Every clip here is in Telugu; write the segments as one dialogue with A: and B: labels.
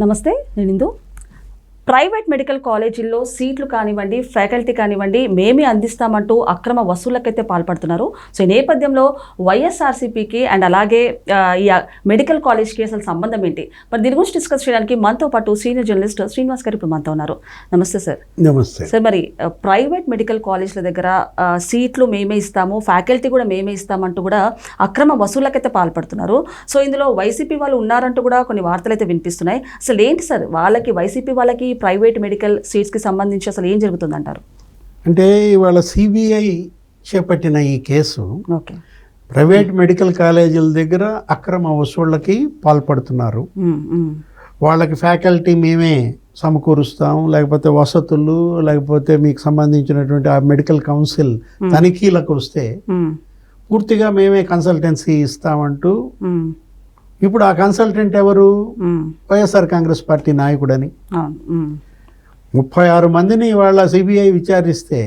A: నమస్తే, నేను ఇందు. ప్రైవేట్ మెడికల్ కాలేజీల్లో సీట్లు కానివ్వండి, ఫ్యాకల్టీ కానివ్వండి, మేమే అందిస్తామంటూ అక్రమ వసూళ్లకైతే పాల్పడుతున్నారు. సో ఈ నేపథ్యంలో వైఎస్ఆర్సీపీకి అండ్ అలాగే ఈ మెడికల్ కాలేజ్కి అసలు సంబంధం ఏంటి? మరి దీని గురించి డిస్కస్ చేయడానికి మనతో పాటు సీనియర్ జర్నలిస్ట్ శ్రీనివాస్ గారు ఇప్పుడు మనతో ఉన్నారు. నమస్తే సార్.
B: నమస్తే
A: సార్. మరి ప్రైవేట్ మెడికల్ కాలేజ్ల దగ్గర సీట్లు మేమే ఇస్తాము, ఫ్యాకల్టీ కూడా మేమే ఇస్తామంటూ కూడా అక్రమ వసూళ్లకైతే పాల్పడుతున్నారు. సో ఇందులో వైసీపీ వాళ్ళు ఉన్నారంటూ కూడా కొన్ని వార్తలు అయితే వినిపిస్తున్నాయి. అసలు ఏంటి సార్, వాళ్ళకి వైసీపీ వాళ్ళకి ప్రైవేట్ మెడికల్ సీట్స్కి సంబంధించి అసలు ఏం జరుగుతుందంటారు?
B: అంటే ఇవాళ సిబిఐ చేపట్టిన ఈ కేసు
A: ఓకే,
B: ప్రైవేట్ మెడికల్ కాలేజీల దగ్గర అక్రమ వసూళ్ళకి పాల్పడుతున్నారు. వాళ్ళకి ఫ్యాకల్టీ మేమే సమకూరుస్తాం, లేకపోతే వసతులు, లేకపోతే మీకు సంబంధించినటువంటి ఆ మెడికల్ కౌన్సిల్ తనిఖీలకు వస్తే పూర్తిగా మేమే కన్సల్టెన్సీ ఇస్తామంటూ ఇప్పుడు ఆ కన్సల్టెంట్ ఎవరు? వైఎస్ఆర్ కాంగ్రెస్ పార్టీ నాయకుడని 36 మందిని వాళ్ళ సిబిఐ విచారిస్తే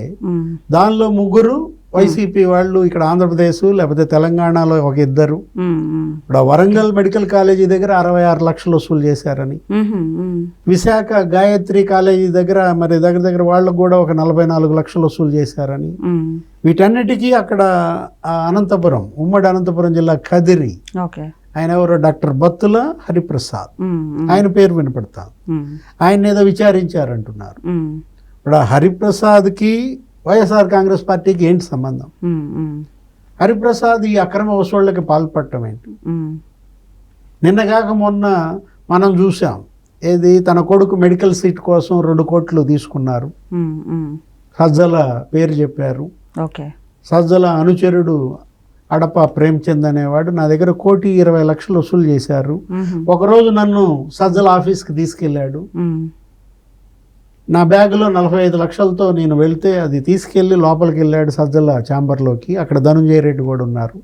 B: దానిలో 3 వైసీపీ వాళ్ళు, ఇక్కడ ఆంధ్రప్రదేశ్ లేకపోతే తెలంగాణలో ఒక 2. ఇప్పుడు వరంగల్ మెడికల్ కాలేజీ దగ్గర 66 లక్షలు వసూలు చేశారని, విశాఖ గాయత్రి కాలేజీ దగ్గర మరి దగ్గర వాళ్ళకు కూడా ఒక 44 లక్షలు వసూలు చేశారని, వీటన్నిటికీ అక్కడ అనంతపురం, ఉమ్మడి అనంతపురం జిల్లా కదిరి, ఆయన ఎవరో డాక్టర్ బత్తుల హరిప్రసాద్, ఆయన పేరు వినపడతాను, ఆయన ఏదో విచారించారంటున్నారు. ఇప్పుడు హరిప్రసాద్కి వైఎస్ఆర్ కాంగ్రెస్ పార్టీకి ఏంటి సంబంధం? హరిప్రసాద్ ఈ అక్రమ వసూళ్లకి పాల్పడటం ఏంటి? నిన్నగాక మొన్న మనం చూసాం, ఏది తన కొడుకు మెడికల్ సీట్ కోసం 2 కోట్లు తీసుకున్నారు, సజ్జల పేరు చెప్పారు. సజ్జల అనుచరుడు అడప ప్రేమ్చంద్ అనేవాడు నా దగ్గర 1,20 లక్షలు వసూలు చేశారు. ఒకరోజు నన్ను సజ్జల ఆఫీస్కి తీసుకెళ్ళాడు. నా బ్యాగులో 45 లక్షలతో నేను వెళ్తే అది తీసుకెళ్ళి లోపలికి వెళ్ళాడు సజ్జల ఛాంబర్లోకి. అక్కడ ధనుంజయ రెడ్డి కూడా ఉన్నారు.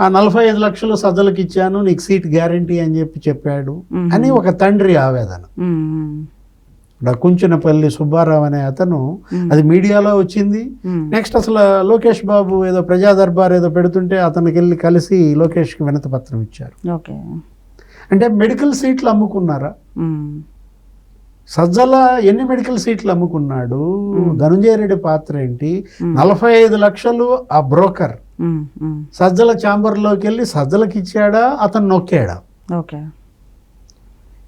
B: ఆ 45 లక్షలు సజ్జలకి ఇచ్చాను, నీకు సీట్ గ్యారంటీ అని చెప్పాడు అని ఒక తండ్రి ఆవేదన. కుంచునపల్లి సుబ్బారావు అనే అతను, అది మీడియాలో వచ్చింది. నెక్స్ట్ అసలు లోకేష్ బాబు ఏదో ప్రజా దర్బార్ ఏదో పెడుతుంటే అతనికి వెళ్ళి కలిసి లోకేష్కి వినతి పత్రం ఇచ్చారు. అంటే మెడికల్ సీట్లు అమ్ముకున్నారా? సజ్జల ఎన్ని మెడికల్ సీట్లు అమ్ముకున్నాడు? ధనుంజయ రెడ్డి పాత్ర ఏంటి? 45 లక్షలు ఆ బ్రోకర్ సజ్జల ఛాంబర్లోకి వెళ్ళి సజ్జలకి ఇచ్చాడా, అతను నొక్కాడా?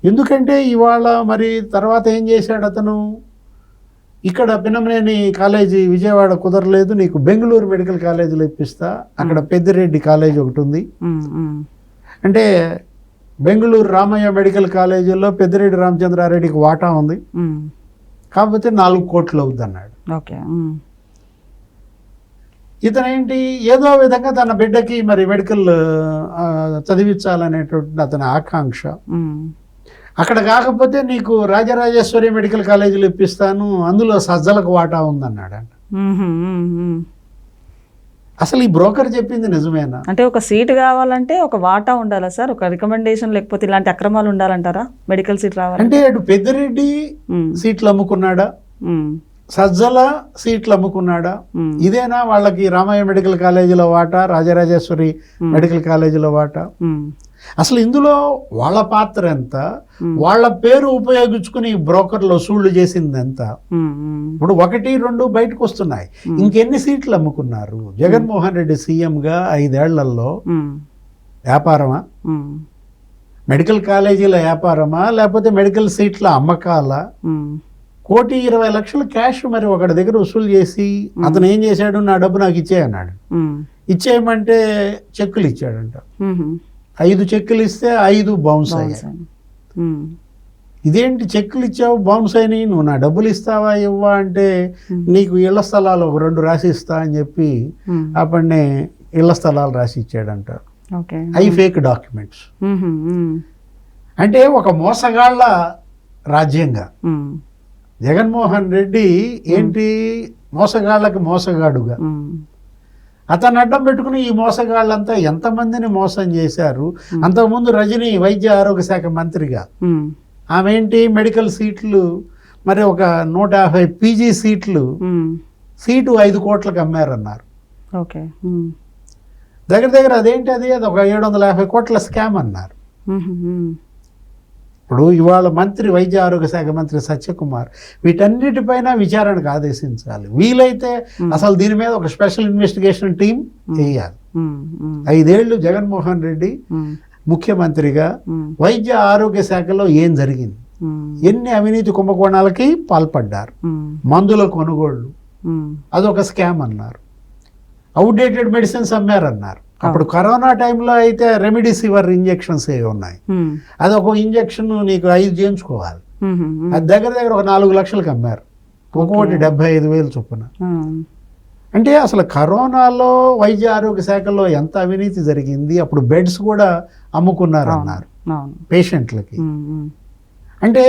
B: ఎందుకంటే ఇవాళ మరి తర్వాత ఏం చేశాడు అతను? ఇక్కడ పిన్నమనేని కాలేజీ విజయవాడ కుదరలేదు, నీకు బెంగళూరు మెడికల్ కాలేజీలో ఇప్పిస్తా, అక్కడ పెద్దిరెడ్డి కాలేజీ ఒకటి ఉంది. అంటే బెంగళూరు రామయ్య మెడికల్ కాలేజీలో పెద్దిరెడ్డి రామచంద్రారెడ్డికి వాటా ఉంది, కాకపోతే 4 కోట్లు అవుద్ది అన్నాడు. ఇతనేంటి ఏదో విధంగా తన బిడ్డకి మరి మెడికల్ చదివించాలనేటువంటి అతని ఆకాంక్ష. అక్కడ కాకపోతే నీకు రాజరాజేశ్వరి మెడికల్ కాలేజీలు ఇప్పిస్తాను, అందులో సజ్జలకు వాటా ఉందన్నాడంట. అసలు ఈ బ్రోకర్ చెప్పింది నిజమేనా?
A: అంటే ఒక సీట్ కావాలంటే ఒక వాటా ఉండాలా సార్? ఒక రికమెండేషన్ లేకపోతే ఇలాంటి అక్రమాలు ఉండాలంటారా మెడికల్ సీట్ రావాలంటే?
B: అటు పెద్దిరెడ్డి సీట్లు అమ్ముకున్నాడా, సజ్జల సీట్లు అమ్ముకున్నాడా? ఇదేనా వాళ్ళకి రామయ్య మెడికల్ కాలేజీలో వాటా, రాజరాజేశ్వరి మెడికల్ కాలేజీలో వాటా? అసలు ఇందులో వాళ్ళ పాత్ర ఎంత? వాళ్ళ పేరు ఉపయోగించుకుని బ్రోకర్లు వసూళ్లు చేసింది ఎంత? ఇప్పుడు 1, 2 బయటకు వస్తున్నాయి. ఇంకెన్ని సీట్లు అమ్ముకున్నారు? జగన్మోహన్ రెడ్డి సీఎంగా 5 ఏళ్లలో వ్యాపారమా? మెడికల్ కాలేజీల వ్యాపారమా, లేకపోతే మెడికల్ సీట్ల అమ్మకాల? 1,20 లక్షలు క్యాష్ మరి ఒకటి దగ్గర వసూలు చేసి అతను ఏం చేశాడు? నా డబ్బు నాకు ఇచ్చేయన్నాడు. ఇచ్చేయమంటే చెక్కులు ఇచ్చాడంట. 5 చెక్కులు ఇస్తే 5 బౌన్స్ అయ్యాయి. ఇదేంటి చెక్కులు ఇచ్చావు బౌన్స్ అయినాయి, నువ్వు నా డబ్బులు ఇస్తావా ఇవ్వా అంటే నీకు ఇళ్ల స్థలాలు 2 రాసి ఇస్తా అని చెప్పి అప్పటినే ఇళ్ల స్థలాలు రాసి ఇచ్చాడంట. అవి ఫేక్ డాక్యుమెంట్స్. అంటే ఒక మోసగాళ్ళ రాజ్యంగా జగన్మోహన్ రెడ్డి ఏంటి, మోసగాళ్ళకి మోసగాడుగా అతను అడ్డం పెట్టుకుని ఈ మోసగాళ్ళంతా ఎంతమందిని మోసం చేశారు. అంతకుముందు రజనీ వైద్య ఆరోగ్య శాఖ మంత్రిగా ఆమె ఏంటి మెడికల్ సీట్లు మరి ఒక 150 పీజీ సీట్లు, సీటు 5 కోట్లకు అమ్మారన్నారు. దగ్గర అదేంటి, అది ఒక 750 కోట్ల స్కామ్ అన్నారు. ఇప్పుడు ఇవాళ మంత్రి వైద్య ఆరోగ్య శాఖ మంత్రి సత్యకుమార్ వీటన్నిటిపైన విచారణకు ఆదేశించాలి. వీలైతే అసలు దీని మీద ఒక స్పెషల్ ఇన్వెస్టిగేషన్ టీం వేయాలి. 5 ఏళ్ళు జగన్మోహన్ రెడ్డి ముఖ్యమంత్రిగా వైద్య ఆరోగ్య శాఖలో ఏం జరిగింది, ఎన్ని అవినీతి కుంభకోణాలకి పాల్పడ్డారు, మందుల కొనుగోళ్లు అదొక స్కామ్ అన్నారు, అవుట్డేటెడ్ మెడిసిన్స్ అమ్మారన్నారు. అప్పుడు కరోనా టైంలో అయితే రెమిడిసివర్ ఇంజెక్షన్స్ ఏ ఉన్నాయి, అదొక ఇంజెక్షన్ నీకు 5 చేయించుకోవాలి, అది దగ్గర ఒక 4 లక్షలకు అమ్మారు, ఒక్కొక్కటి 75,000 చొప్పున. అంటే అసలు కరోనాలో వైద్య ఆరోగ్య శాఖలో ఎంత అవినీతి జరిగింది, అప్పుడు బెడ్స్ కూడా అమ్ముకున్నారు అన్నారు పేషెంట్లకి. అంటే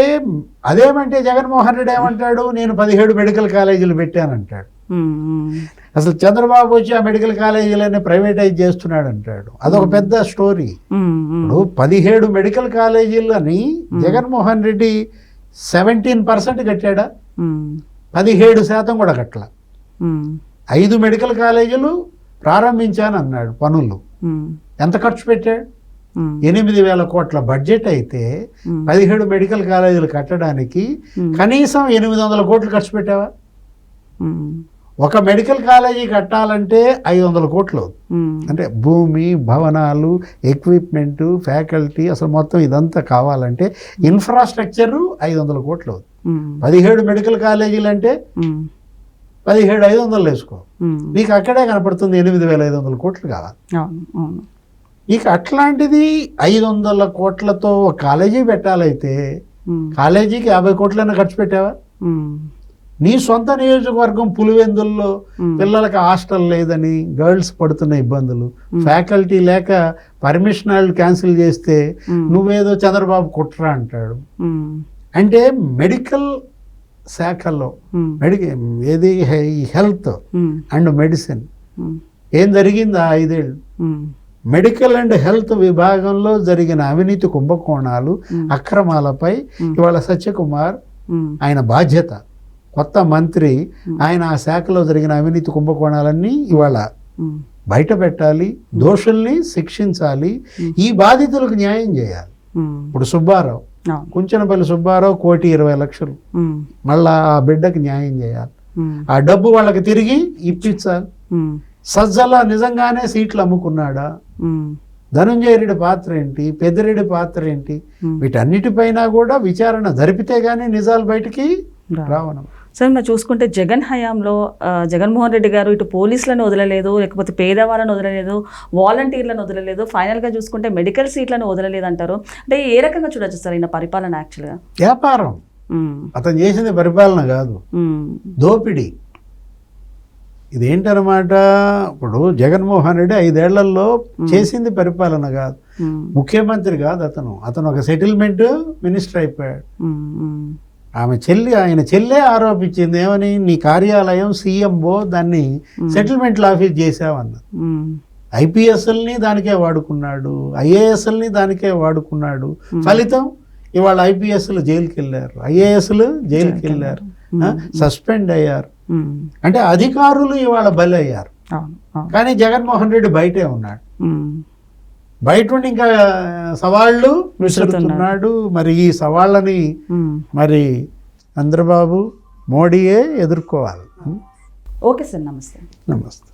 B: అదేమంటే జగన్మోహన్ రెడ్డి ఏమంటాడు, నేను 17 మెడికల్ కాలేజీలు పెట్టానంటాడు. అసలు చంద్రబాబు వచ్చి ఆ మెడికల్ కాలేజీలన్నీ ప్రైవేటైజ్ చేస్తున్నాడు అంటాడు. అదొక పెద్ద స్టోరీ. ఇప్పుడు 17 మెడికల్ కాలేజీలని జగన్మోహన్ రెడ్డి 17% కట్టాడా, 17% కూడా కట్టల. 5 మెడికల్ కాలేజీలు ప్రారంభించాను అన్నాడు పనులు. ఎంత ఖర్చు పెట్టాడు? 8,000 కోట్ల బడ్జెట్ అయితే 17 మెడికల్ కాలేజీలు కట్టడానికి కనీసం 800 కోట్లు ఖర్చు పెట్టావా? ఒక మెడికల్ కాలేజీ కట్టాలంటే 500 కోట్లు. అంటే భూమి, భవనాలు, ఎక్విప్మెంట్, ఫ్యాకల్టీ, అసలు మొత్తం ఇదంతా కావాలంటే ఇన్ఫ్రాస్ట్రక్చరు 500 కోట్లు. 17 మెడికల్ కాలేజీలు అంటే 17,500 వేసుకో, నీకు అక్కడే కనపడుతుంది 8,500 కోట్లు కావాలి. నీకు అట్లాంటిది 500 కోట్లతో ఒక కాలేజీ పెట్టాలైతే కాలేజీకి 50 కోట్లైనా ఖర్చు పెట్టావా? నీ సొంత నియోజకవర్గం పులివెందుల్లో పిల్లలకి హాస్టల్ లేదని గర్ల్స్ పడుతున్న ఇబ్బందులు, ఫ్యాకల్టీ లేక పర్మిషన్ క్యాన్సిల్ చేస్తే నువ్వేదో చంద్రబాబు కుట్రా అంటాడు. అంటే మెడికల్ శాఖలో ఏది హెల్త్ అండ్ మెడిసిన్ ఏం జరిగింది ఆ 5 ఏళ్ళు? మెడికల్ అండ్ హెల్త్ విభాగంలో జరిగిన అవినీతి కుంభకోణాలు, అక్రమాలపై ఇవాళ సత్యకుమార్ ఆయన బాధ్యత, కొత్త మంత్రి ఆయన ఆ శాఖలో జరిగిన అవినీతి కుంభకోణాలన్నీ ఇవాళ బయట పెట్టాలి, దోషుల్ని శిక్షించాలి, ఈ బాధితులకు న్యాయం చేయాలి. ఇప్పుడు సుబ్బారావు, కుంచనపల్లి సుబ్బారావు 1,20,00,000 మళ్ళా ఆ బిడ్డకి న్యాయం చేయాలి, ఆ డబ్బు వాళ్ళకి తిరిగి ఇప్పించాలి. సజ్జల నిజంగానే సీట్లు అమ్ముకున్నాడా? ధనుంజయ రెడ్డి పాత్ర ఏంటి, పెద్దిరెడ్డి పాత్ర ఏంటి? వీటన్నిటిపైన కూడా విచారణ జరిపితే గానీ నిజాలు బయటికి రావను.
A: సార్ మరి చూసుకుంటే జగన్ హయాంలో జగన్మోహన్ రెడ్డి గారు ఇటు పోలీసులను వదలలేదు, లేకపోతే పేదవాళ్ళను వదలలేదు, వాలంటీర్లను వదలలేదు, ఫైనల్గా చూసుకుంటే మెడికల్ సీట్లను వదలలేదు అంటారు. అంటే ఏ రకంగా చూడొచ్చు సార్ ఈయన పరిపాలన? యాక్చువల్గా
B: వ్యాపారం, అతను చేసింది పరిపాలన కాదు, దోపిడీ. ఇదేంటనమాట, ఇప్పుడు జగన్మోహన్ రెడ్డి 5 ఏళ్లలో చేసింది పరిపాలన కాదు, ముఖ్యమంత్రి కాదు అతను ఒక సెటిల్మెంట్ మినిస్టర్ అయిపోయాడు. ఆయన చెల్లె ఆరోపించింది ఏమని, నీ కార్యాలయం CMO దాన్ని సెటిల్మెంట్ ఆఫీస్ చేసావన్నది. IPSల్ని దానికే వాడుకున్నాడు, IASల్ని దానికే వాడుకున్నాడు. ఫలితం ఇవాళ IPSలు జైలుకి వెళ్ళారు, IASలు జైలుకి వెళ్ళారు, సస్పెండ్ అయ్యారు. అంటే అధికారులు ఇవాళ బలి అయ్యారు. కానీ జగన్మోహన్ రెడ్డి బయటే ఉన్నాడు, బయట ఉండి ఇంకా సవాళ్ళు విసురుతున్నాడు. మరి ఈ సవాళ్ళని మరి చంద్రబాబు, మోడీయే ఎదుర్కోవాలి.
A: ఓకే సార్, నమస్తే.
B: నమస్తే.